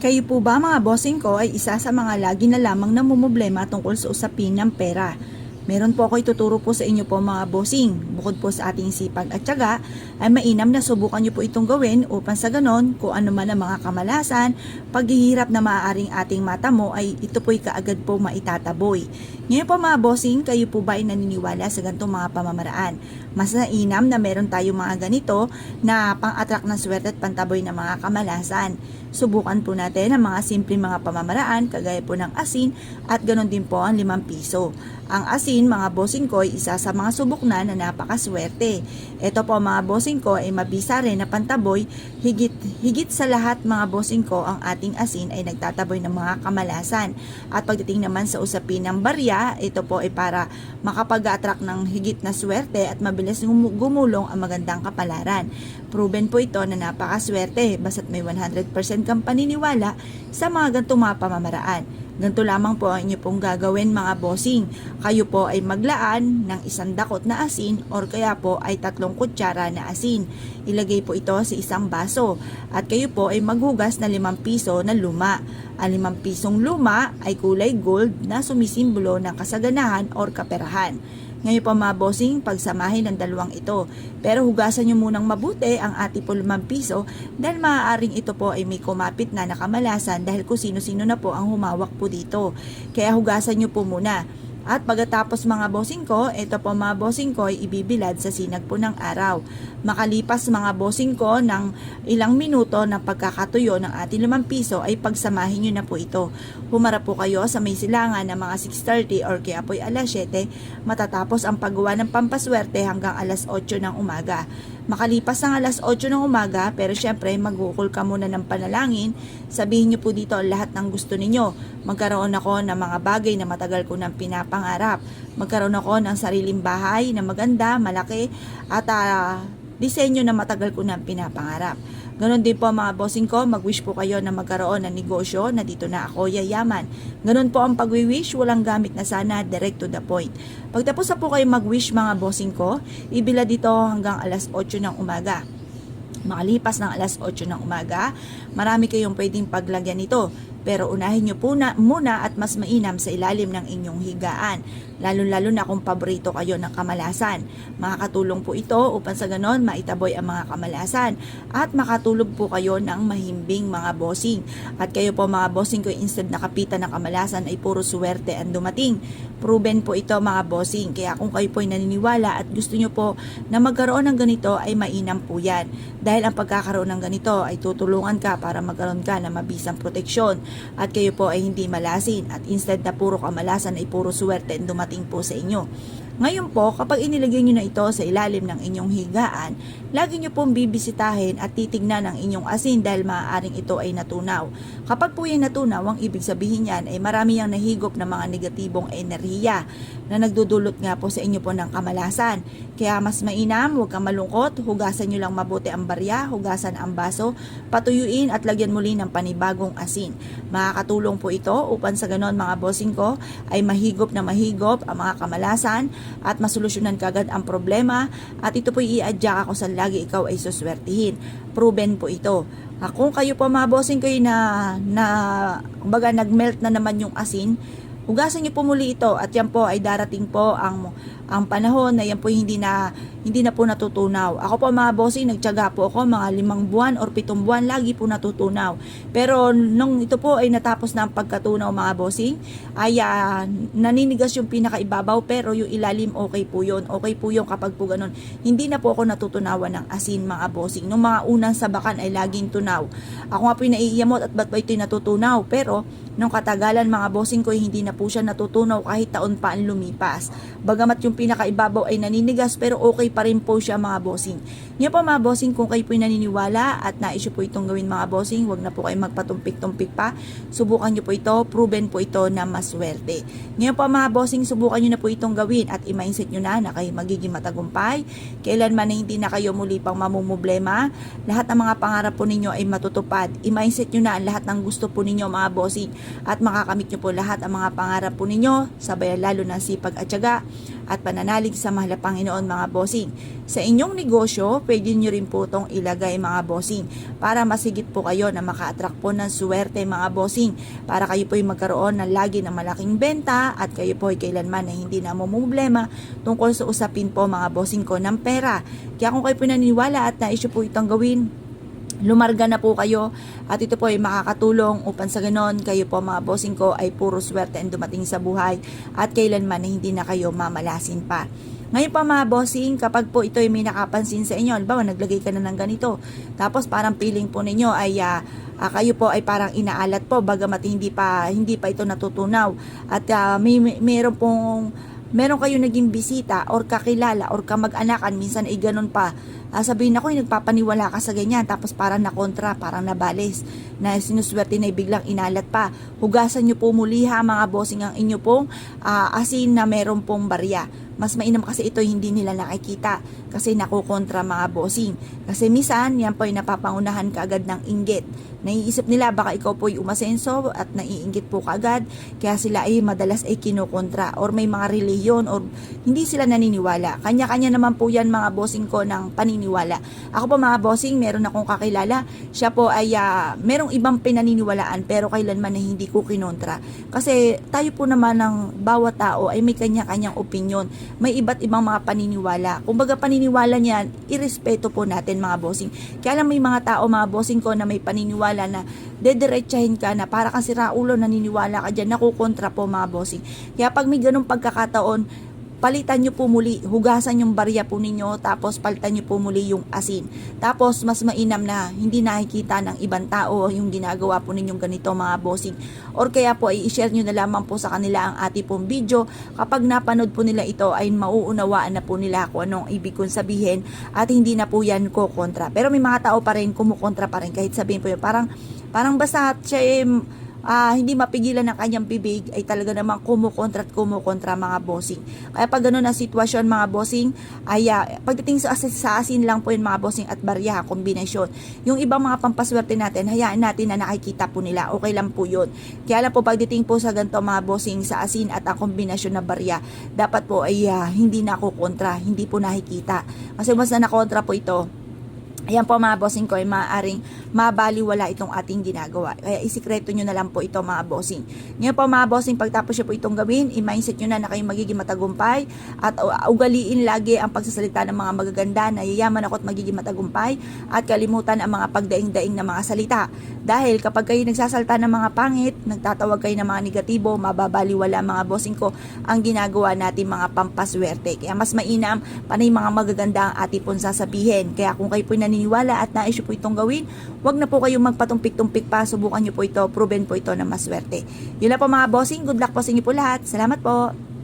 Kayo po ba mga bossing ko ay isa sa mga lagi na lamang namumblema tungkol sa usapin ng pera? Meron po ako ituturo po sa inyo po mga bossing. Bukod po sa ating sipag at tiyaga, ay mainam na subukan nyo po itong gawin upang sa ganon, kung ano man ang mga kamalasan, paghihirap na maaaring ating mata mo ay ito po'y kaagad po maitataboy. Ngayon po mga bossing, kayo po ba ay naniniwala sa ganitong mga pamamaraan? Mas nainam na meron tayo mga ganito na pang-attract ng swerte at pantaboy ng mga kamalasan. Subukan po natin ang mga simpleng mga pamamaraan kagaya po ng asin at ganon din po ang 5 piso. Ang asin mga bossing ko ay isa sa mga subok na napakaswerte. Ito po mga bossing ko ay mabisa rin na pantaboy. Higit sa lahat mga bossing ko, ang ating asin ay nagtataboy ng mga kamalasan. At pagdating naman sa usapin ng barya, ito po ay para makapag-attract ng higit na swerte at mabilis gumulong ang magandang kapalaran. Proven po ito na napakaswerte basta't may 100% kang paniniwala sa mga ganitong mga pamamaraan. Ganito lamang po ang inyo pong gagawin mga bossing. Kayo po ay maglaan ng 1 dakot na asin or kaya po ay 3 kutsara na asin. Ilagay po ito sa isang baso at kayo po ay maghugas na 5 piso na luma. Ang 5 pisong luma ay kulay gold na sumisimbolo ng kasaganahan or kaperahan. Ngayon po mga bossing, pagsamahin ang dalawang ito. Pero hugasan nyo munang mabuti ang ating po 5 piso dahil maaaring ito po ay may kumapit na nakamalasan dahil kung sino-sino na po ang humawak po dito. Kaya hugasan nyo po muna. At pagkatapos mga bossing ko, ito po mga bossing ko ay ibibilad sa sinag po ng araw. Makalipas mga bossing ko ng ilang minuto ng pagkakatuyo ng ating 5 piso ay pagsamahin nyo na po ito. Humarap po kayo sa may silangan ng mga 6:30 or kaya po ay alas 7 matatapos ang paggawa ng pampaswerte hanggang alas 8 ng umaga. Makalipas ang alas 8 ng umaga, pero syempre magukul ka muna ng panalangin, sabihin nyo po dito lahat ng gusto ninyo. Magkaroon ako ng mga bagay na matagal ko nang pinapangarap. Magkaroon ako ng sariling bahay na maganda, malaki, at disenyo na matagal ko nang pinapangarap. Ganon din po mga bossing ko, mag-wish po kayo na magkaroon ng negosyo na dito na ako yayaman. Ganon po ang pag-wish, walang gamit na sana, direct to the point. Pagtapos na po kayo mag-wish mga bossing ko, ibila dito hanggang alas 8 ng umaga. Makalipas ng alas 8 ng umaga, marami kayong pwedeng paglagyan nito. Pero unahin nyo po muna at mas mainam sa ilalim ng inyong higaan. Lalo-lalo na kung paborito kayo ng kamalasan. Makakatulong po ito upang sa ganon maitaboy ang mga kamalasan. At makatulog po kayo ng mahimbing mga bossing. At kayo po mga bossing ko instead na kapitan ng kamalasan ay puro swerte ang dumating. Proven po ito mga bossing. Kaya kung kayo po ay naniniwala at gusto nyo po na magkaroon ng ganito ay mainam po yan. Dahil ang pagkakaroon ng ganito ay tutulungan ka para magkaroon ka ng mabisang proteksyon. At kayo po ay hindi malasin at instead na puro kamalasan ay puro swerte ang dumating po sa inyo. Ngayon po, kapag inilagay nyo na ito sa ilalim ng inyong higaan, lagi nyo pong bibisitahin at titignan ang inyong asin dahil maaaring ito ay natunaw. Kapag po yan natunaw, ang ibig sabihin yan ay marami yang nahigop ng mga negatibong enerhiya na nagdudulot nga po sa inyo po ng kamalasan. Kaya mas mainam, huwag kang malungkot, hugasan nyo lang mabuti ang barya, hugasan ang baso, patuyuin at lagyan muli ng panibagong asin. Makakatulong po ito upang sa ganon mga bossing ko ay mahigop na mahigop ang mga kamalasan at masolusyonan kagad ang problema at ito po i-adjust ako sa lagi ikaw ay suswertihin. Proven po ito. Kung kayo po mga bossing ko kumbaga nagmelt na naman yung asin, hugasan niyo po muli ito at yan po ay darating po ang panahon na yan po hindi na po natutunaw. Ako po mga bossing, nagtiyaga po ako mga 5 buwan or 7 buwan, lagi po natutunaw. Pero nung ito po ay natapos na ang pagkatunaw mga bossing, ay naninigas yung pinakaibabaw pero yung ilalim okay po yun. Okay po yun kapag po ganun. Hindi na po ako natutunawan ng asin mga bossing. Nung mga unang sabakan ay laging tunaw. Ako nga po yung naiiyamot at ba't ba ito'y natutunaw? Pero nung katagalan mga bossing ko hindi na po siya natutunaw kahit taon pa ang lumipas. Bagamat yung pinakaibabaw ay naninigas pero okay pa rin po siya mga bossing. Ngayon po mga bossing, kung kayo po naniniwala at nais po itong gawin mga bossing, huwag na po kayo magpatumpik-tumpik pa. Subukan nyo po ito, proven po ito na maswerte. Ngayon po mga bossing, subukan nyo na po itong gawin at i-mindset nyo na kayo magiging matagumpay. Kailanman na hindi na kayo muli pang mamumblema. Lahat ng mga pangarap po ninyo ay matutupad. I-mindset nyo na lahat ng gusto po ninyo mga bossing at makakamit nyo po lahat ang mga pangarap po ninyo, sabay lalo ng sipag at tiyaga. at pananalig sa mahal na Panginoon mga bossing. Sa inyong negosyo, pwede nyo rin po itong ilagay mga bossing para masigit po kayo na maka-attract po ng swerte mga bossing, para kayo po ay magkaroon ng lagi ng malaking benta at kayo po ay kailanman na hindi na problema tungkol sa usapin po mga bossing ko ng pera. Kaya kung kayo po naniniwala at nais po itong gawin, lumarga na po kayo at ito po ay makakatulong upang sa ganon kayo po mga bossing ko ay puro swerte ang dumating sa buhay at kailanman na hindi na kayo mamalasin pa. Ngayon pa mga bossing, kapag po ito ay may nakapansin sa inyo, halimbawa naglagay ka na ng ganito, tapos parang feeling po ninyo ay kayo po ay parang inaalat po bagamat hindi pa ito natutunaw at meron kayo naging bisita or kakilala or kamag-anakan, minsan ay ganun pa. Sabihin ako, nagpapaniwala ka sa ganyan, tapos parang nakontra, parang nabalis, na sinuswerte na biglang inalat pa. Hugasan nyo po muli ha mga bossing ang inyo pong asin na meron pong barya. Mas mainam kasi ito hindi nila nakikita kasi nakukontra mga bossing. Kasi minsan, yan po ay napapangunahan kaagad ng inggit. Naiisip nila baka ikaw po ay umasenso at naiinggit po kaagad, kaya sila ay madalas ay kinukontra or may mga reliyon or hindi sila naniniwala. Kanya-kanya naman po yan mga bossing ko ng paniniwala. Ako po mga bossing, meron akong kakilala, siya po ay merong ibang pinaniniwalaan pero kailanman na hindi ko kinontra. Kasi tayo po naman ng bawat tao ay may kanya-kanyang opinion. May iba't ibang mga paniniwala. Kumbaga paniniwala niyan, irespeto po natin mga bossing. Kaya lang may mga tao mga bossing ko na may paniniwala na dediretsahin ka na para kasi raulo naniniwala ka dyan, nakukontra po mga bossing. Kaya pag may ganung pagkakataon, palitan nyo po muli, hugasan yung barya po ninyo, tapos palitan nyo po muli yung asin. Tapos mas mainam na hindi nakikita ng ibang tao yung ginagawa po ninyong ganito mga bossing. Or kaya po ay i-share nyo na lamang po sa kanila ang ating pong video. Kapag napanood po nila ito ay mauunawaan na po nila kung anong ibig kong sabihin at hindi na po yan kontra. Pero may mga tao pa rin kumukontra pa rin kahit sabihin po yun. Parang basta siya hindi mapigilan ng kanyang bibig ay talaga namang kumukontra mga bossing. Kaya pag gano'n ang sitwasyon mga bossing ay pagdating sa asin lang po yun mga bossing at barya, kombinasyon. Yung ibang mga pampaswerte natin, hayaan natin na nakikita po nila, okay lang po yun. Kaya lang po pagdating po sa ganito mga bossing sa asin at ang kombinasyon na barya, dapat po ay hindi na ako kontra, hindi po nakikita. Kasi mas na nakontra po ito, ayan po mga bossing ko ay maaaring mabaliwala itong ating ginagawa. Kaya isikreto nyo na lang po ito mga bossing. Ngayon po mga bossing, pagtapos nyo po itong gawin, i-mindset nyo na kayo magiging matagumpay at ugaliin lagi ang pagsasalita ng mga magaganda na yayaman ako at magiging matagumpay at kalimutan ang mga pagdaing-daing na mga salita. Dahil kapag kayo nagsasalita ng mga pangit, nagtatawag kayo ng mga negatibo, mababaliwala mga bossing ko ang ginagawa natin mga pampaswerte. Kaya mas mainam panay mga magaganda ang ating pong sasabihin. Kaya kung kayo po naniniwala at nais po itong gawin, wag na po kayong magpatumpik-tumpik pa, subukan nyo po ito, proven po ito na maswerte. Yun na po mga bossing, good luck po sa inyo po lahat. Salamat po.